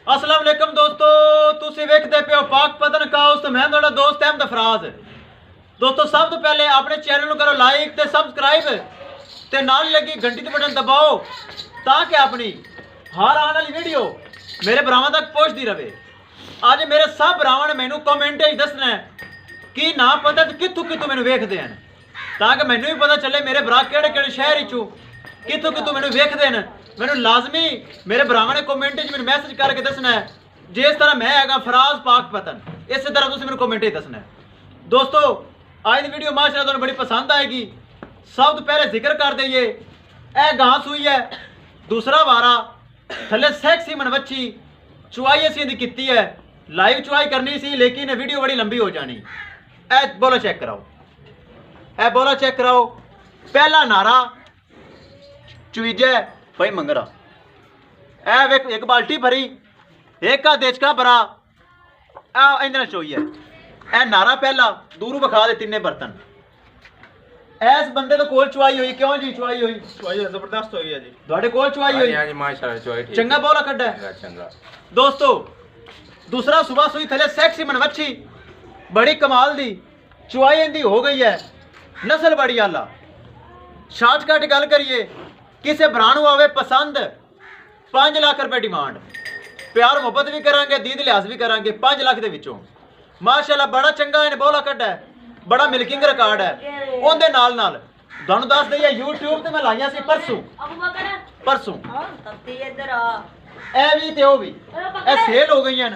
अस्सलाम वालेकुम दोस्तों, तुसीं वेखदे पियो पाक पतन काउस ते मैं तुहाडा दोस्त अहमद फराज। दोस्तों सब तो पहले अपने चैनल को करो लाइक ते सब्सक्राइब ते नाल लगी घंटी ते बटन दबाओ ताकि अपनी हर आने वाली वीडियो मेरे भरावां तक पहुंचती रहे। अज मेरे सब भरावां ने मैनू कमेंट दसना है कि ना पता ते कित्थों कित्थों मैनू वेखदे हैं ताकि मैनू भी पता चले मेरे भरा केड़े केड़े शहर चों कित्थों कित्थों मैनू वेखदे हैं। मैनू लाजमी मेरे भरावां ने कमेंट मैनू मैसेज करके दसना है जिस तरह मैं हैगा फराज पाक पतन, इस तरह तुसीं मैनू कमेंट दसना है। दोस्तों आज की वीडियो माशाअल्लाह तुहानू बड़ी पसंद आएगी। सब तो पहले जिक्र कर दईए यह घास हुई है दूसरा वारा थले सैक्सी मनवच्छी चुवाई असीं दी कीती है। लाइव चुवाई करनी सी लेकिन वीडियो बड़ी लंबी हो जानी। ए बोलो चेक कराओ, ए बोलो चेक कराओ। पहला नारा चुईजे भाई मंगरा ए वेख एक बाल्टी भरी एक का देचका भरा इंदे नाल चोई है। ए नारा पहला दूरू बखा दे तिन्ने बर्तन इस बंदे तो कोल चुवाई हुई। क्यों जी चुवाई हुई? चुवाई जबरदस्त हुई है जी। ਤੁਹਾਡੇ ਕੋਲ चुवाई हुई? हां जी माशाल्लाह चुवाई ठीक। चंगा बोला कड्डा है चंगा। दोस्तों दूसरा सुबह सुई थले सेक्सी मनवच्छी बड़ी कमाल दी चुवाई इंदी हो गई है। नस्ल बड़ी आला। शॉर्टकट गल करिए किसी भरा नूं आवे पसंद 5 लाख रुपए डिमांड, प्यार मुहब्बत भी करांगे दीद लिहाज भी करांगे 5 लाख दे विचों। माशाल्लाह बड़ा चंगा इन्हें बोला कड्डा है, बड़ा मिल्किंग रिकॉर्ड है। उनदे नाल नाल तुहानूं दस दईए यूट्यूब ते मैं लाइयां सी परसों ए भी ते ओ भी ए सेल हो गई हैं।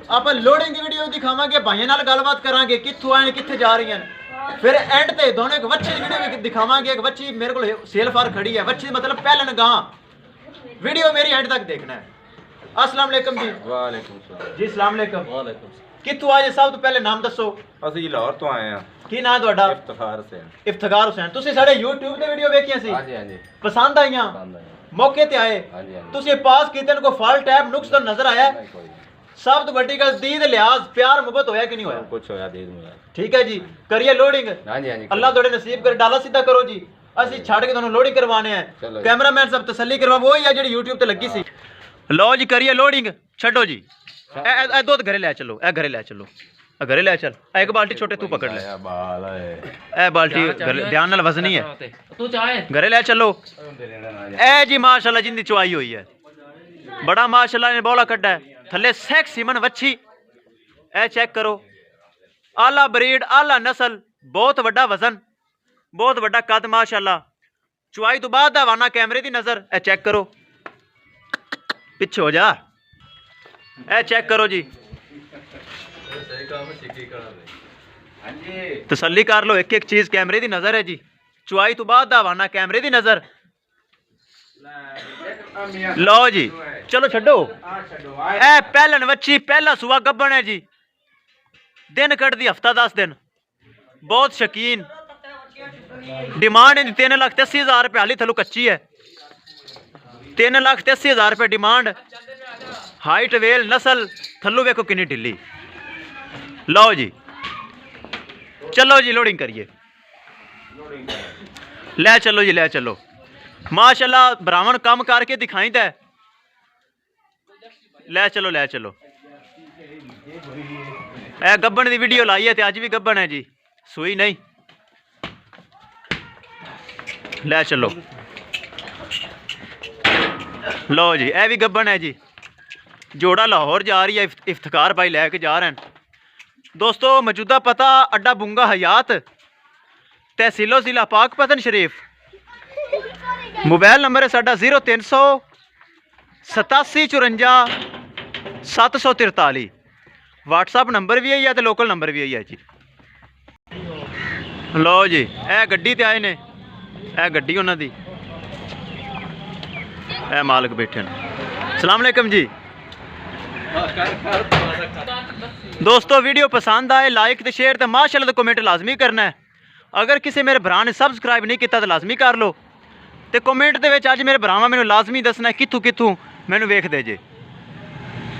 आप लोडिंग की वीडियो दिखावांगे, भाइयों नाल गलबात करांगे कित्थों आए कित्थे जा रही हैं। फिर एंड ते दोनों एक वच्छी वीडियो भी दिखावांगे। एक वच्छी मेरे को सेल फार खड़ी है, वच्छी मतलब पहलन गां। वीडियो मेरी एंड तक देखना है। अस्सलाम वालेकुम जी। वालेकुम सलाम जी अस्सलाम वालेकुम। वालेकुम। कित्थों आए सब तो पहले नाम दसो। ਅਸੀਂ ਲਾਹੌਰ ਤੋਂ ਆਏ ਆ। की नाम ਤੁਹਾਡਾ? ਇਫਤਖਾਰ ਹੁਸੈਨ। इफ्तिखार हुसैन। तुसीं साडे YouTube ते वीडियो वेखियां सी? ਹਾਂਜੀ ਹਾਂਜੀ पसंद आईयां? ਪਸੰਦ ਆਇਆ। मौके ते आए? ਹਾਂਜੀ ਹਾਂਜੀ। तुसीं पास कीते को फॉल्ट टैब नुक्स तो नजर आया? ਨਹੀਂ ਕੋਈ ਨਹੀਂ। सब तो बड़ी गल दीद लिहाज प्यार मुहब्बत होया कि नहीं होया? ਕੁਛ ਹੋਇਆ ਦੇ ਦੂੰਗਾ। ठीक है जी करिए लोडिंग। ਹਾਂਜੀ ਹਾਂਜੀ। अल्लाह थोड़े नसीब कर डाला सीधा करो जी। ਅਸੀਂ ਛੱਡ ਕੇ ਤੁਹਾਨੂੰ ਲੋਡਿੰਗ ਕਰਵਾਣੇ ਆ। ਚਲੋ ਜੀ। ਕੈਮਰਾਮੈਨ ਸਭ ਤਸੱਲੀ ਕਰਵਾ ਉਹ ਹੀ ਆ ਜਿਹੜੀ YouTube ਤੇ ਲੱਗੀ ਸੀ। ਲਓ ਜੀ ਕਰੀਏ ਲੋਡਿੰਗ। ਛੱਡੋ ਜੀ ਇਹ ਦੁੱਧ ਘਰੇ ਲੈ ਚੱਲੋ, ਇਹ ਘਰੇ ਲੈ ਚੱਲੋ, ਇਹ ਘਰੇ ਲੈ ਚੱਲ। ਇੱਕ ਬਾਲਟੀ ਛੋਟੇ ਤੂੰ ਪਕੜ ਲੈ। ਆਇਆ ਬਾਲ ਹੈ। ਇਹ ਬਾਲਟੀ ਧਿਆਨ ਨਾਲ ਵਜ਼ਨੀ ਹੈ। ਤੂੰ ਚਾਹੇ ਘਰੇ ਲੈ ਚੱਲੋ। ਉਹਦੇ ਰਹਿਣਾ ਨਾ ਜਾ। ਇਹ ਜੀ ਮਾਸ਼ਾਅੱਲਾ ਜਿੰਦੀ ਚੁਆਈ ਹੋਈ ਹੈ ਬੜਾ ਮਾਸ਼ਾਅੱਲਾ ਨੇ ਬੋਲਾ ਕੱਢਾ ਹੈ। ਥੱਲੇ ਸੈਕਸੀ ਮਨ ਵੱਛੀ ਇਹ ਚੈੱਕ ਕਰੋ। ਆਲਾ ਬਰੀਡ ਆਲਾ ਨਸਲ ਬਹੁਤ ਵੱਡਾ ਵਜ਼ਨ ਬਹੁਤ ਵੱਡਾ ਕੱਦ ਮਾਸ਼ਾਅੱਲਾ। ਚੁਆਈ ਤੋਂ ਬਾਅਦ ਦਾ ਵਾਨਾ ਕੈਮਰੇ ਦੀ ਨਜ਼ਰ ਇਹ ਚੈੱਕ ਕਰੋ। ਪਿੱਛੇ ਹੋ ਜਾ ਇਹ ਚੈੱਕ ਕਰੋ ਜੀ। ਹਾਂਜੀ ਤਸੱਲੀ ਕਰ ਲਓ। ਇੱਕ ਇੱਕ ਚੀਜ਼ ਕੈਮਰੇ ਦੀ ਨਜ਼ਰ ਹੈ ਜੀ। ਚੁਆਈ ਤੋਂ ਬਾਅਦ ਦਾ ਵਾਨਾ ਕੈਮਰੇ ਦੀ ਨਜ਼ਰ। ਲਓ ਜੀ ਚਲੋ ਛੱਡੋ। ਆ ਛੱਡੋ। ਇਹ ਪਹਿਲਣ ਵੱਛੀ ਪਹਿਲਾ ਸੂਆ ਗੱਭਣ ਹੈ ਜੀ। ਦਿਨ ਕੱਢਦੀ ਹਫਤਾ 10 ਦਿਨ। ਬਹੁਤ ਸ਼ਕੀਨ। डिमांड इन 3,80,000 रुपये हाली थलू कच्ची है। 3,80,000 रुपये डिमांड। हाइट वेल नस्ल थलू वेखो कितनी ढिली। लो जी चलो जी लोडिंग करिए। ले चलो जी ले चलो। माशाल्लाह ब्राह्मण काम करके दिखाई दे। ले चलो ले चलो। ए गब्बन की वीडियो लाई है अज भी गब्बन है जी, सुई नहीं। ले चलो। लो जी ए भी गब्बन है जी। जोड़ा लाहौर जा रही है, इफ्तिखार भाई लैके जा रहे हैं। दोस्तों मौजूदा पता अड्डा बुंगा हयात तहसीलो जिला पाक पतन शरीफ। मोबाइल नंबर है साडा 0300 87 54 743। व्हाट्सअप नंबर भी यही है तो लोकल नंबर भी यही है जी। लो जी ए गड्डी ते आए ने, ਇਹ ਗੱਡੀ ਉਹਨਾਂ ਦੀ। ਇਹ ਮਾਲਕ ਬੈਠੇ ਨੇ। ਸਲਾਮ ਅਲੈਕਮ ਜੀ। दोस्तों वीडियो पसंद आए लाइक तो शेयर तो माशाल्लाह तो कमेंट लाजमी करना है। अगर किसी मेरे भरा ने सबसक्राइब नहीं किया तो लाजमी कर लो। तो कमेंट के अज मेरे भरावां मैनू लाजमी दसना कित्थों कित्थों मैनू वेखदे जे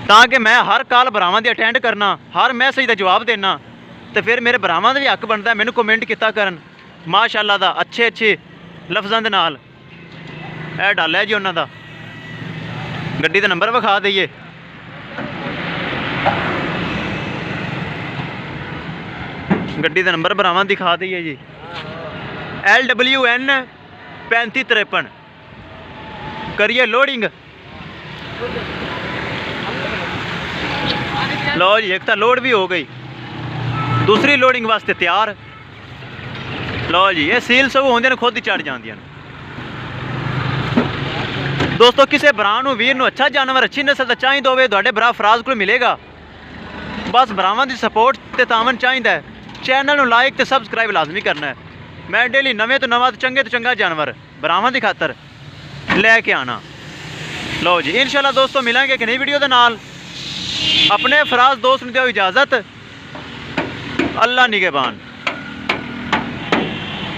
ताकि मैं हर कॉल भरावां दी अटेंड करना, हर मैसेज का जवाब देना। तो फिर मेरे भरावां दा भी हक बनता है मैनू कमेंट किया करन माशाल्लाह दा अच्छे अच्छे लफ्ज़ां दे नाल। डाला है जी उन्हों का गड्डी का नंबर विखा दईए। ਗੱਡੀ ਦਾ ਨੰਬਰ ਭਰਾਵਾਂ ਦਿਖਾ ਦਈਏ ਜੀ LWN 3553 ਕਰੀਏ ਲੋਡਿੰਗ। ਲਓ ਜੀ ਇੱਕ ਤਾਂ ਲੋਡ ਵੀ ਹੋ ਗਈ, ਦੂਸਰੀ ਲੋਡਿੰਗ ਵਾਸਤੇ ਤਿਆਰ। ਲਓ ਜੀ ਇਹ ਸੀਲ ਸਭ ਹੁੰਦੀਆਂ ਨੇ ਖੁਦ ਹੀ ਚੜ ਜਾਂਦੀਆਂ ਨੇ। ਦੋਸਤੋ ਕਿਸੇ ਭਰਾ ਨੂੰ ਵੀਰ ਨੂੰ ਅੱਛਾ ਜਾਨਵਰ ਅੱਛੀ ਨਸਲ ਦਾ ਚਾਹੀਦਾ ਹੋਵੇ ਤੁਹਾਡੇ ਭਰਾ ਫਰਾਜ਼ ਕੋਲ ਮਿਲੇਗਾ। ਬਸ ਭਰਾਵਾਂ ਦੀ ਸਪੋਰਟ ਤੇ ਤਾਵਨ ਚਾਹੀਦਾ ਹੈ। ਚੈਨਲ ਨੂੰ ਲਾਈਕ ਤੇ ਸਬਸਕ੍ਰਾਈਬ ਲਾਜ਼ਮੀ ਕਰਨਾ ਹੈ। ਮੈਂ ਡੇਲੀ ਨਵੇਂ ਤੋਂ ਨਵਾਂ ਚੰਗੇ ਤੋਂ ਚੰਗਾ ਜਾਨਵਰ ਭਰਾਵਾਂ ਦੀ ਖਾਤਰ ਲੈ ਕੇ ਆਣਾ। ਲਓ ਜੀ ਇਨਸ਼ਾਅੱਲਾ ਦੋਸਤੋ ਮਿਲਾਂਗੇ ਇੱਕ ਨਈ ਵੀਡੀਓ ਦੇ ਨਾਲ। ਆਪਣੇ ਫਰਾਜ਼ ਦੋਸਤ ਨੂੰ ਦਿਓ ਇਜਾਜ਼ਤ। ਅੱਲਾ ਨਿਗਹਿਬਾਨ।